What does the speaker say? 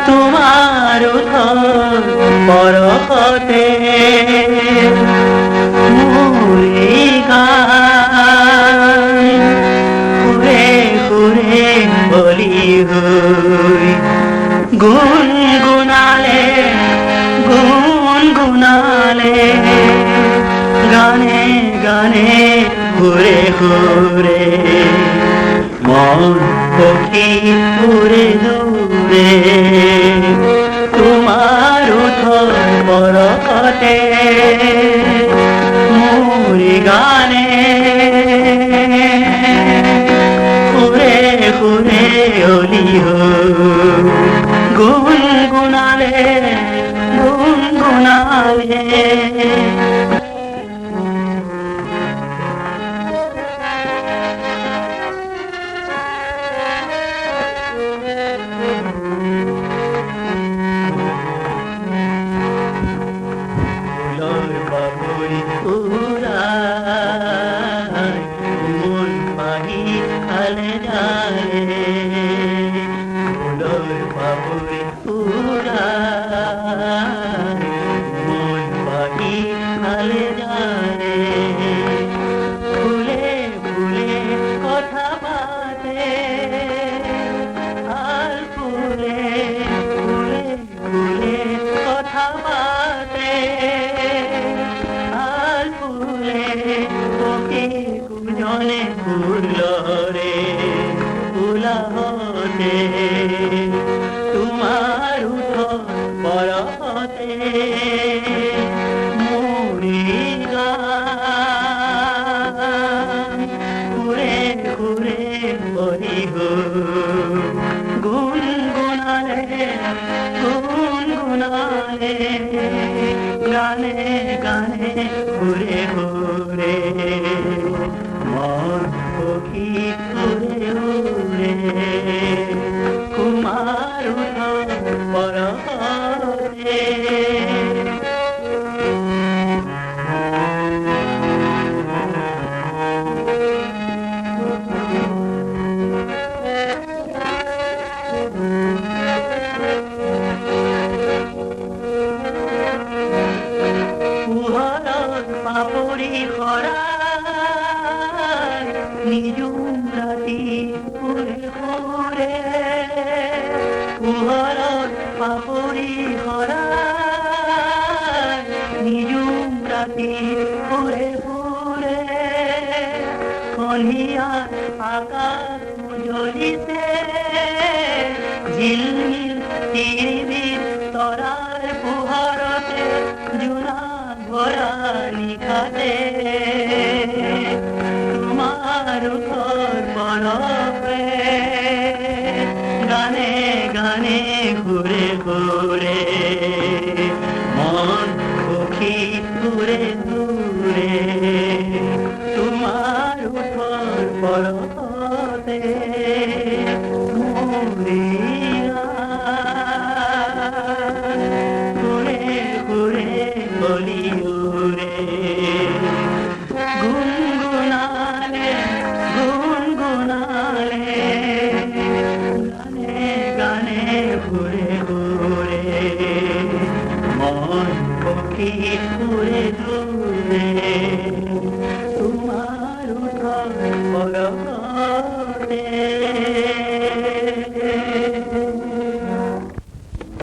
তোমার পরতে মুড়ি গান ঘুরে ঘুরে বলি হই গুনগুনালে গুনগুনালে গানে গানে ঘুরে ঘুরে মন পক্ষী দূরে দূরে তোমার উঠোন পরতে মুড়ি গানে ঘুরে ঘুরে অলি গুনগুনালে গুনগুনালে বাবুরি উড়ায় মন পাহি খালে যায় ফুলর বাবুরি উড়ায় মন পাহি খালে যায় ফুলে ফুলে কথা বাতে আর ফুলে ফুলে ফুলে কথা বাতে কুজনে ফুলরে ফুলতে তোমার উঠোন পরতে মুড়ি গান ঘুরে ঘুরে বলি গুনগুনালে গুনগুনালে গানে গানে ঘুরে ঘুরে মন পক্ষী ঘুরে ঘুরে কুমার উঠোন পরতে পাপড়ি খরা নিজুম রাতি ঘুরে ঘুরে কুহরত পাপড়ি খরা নিজুম রাতি ঘুরে ঘুরে কলিয়ার আকাশ জ্বলিতে ঝিলমিল টিভির তরার পুহরতে জুনা ভরা নিখাতে তোমার ঘর পরবে গানে গানে ঘুরে ঘুরে মন পক্ষী ঘুরে ঘুরে তোমার ঘর পরতে ঘুরে ঘুরে বলি গুনগুনালে গুনগুনালে গানে গানে ঘুরে ঘুরে মন পক্ষী ঘুরে ঘুরে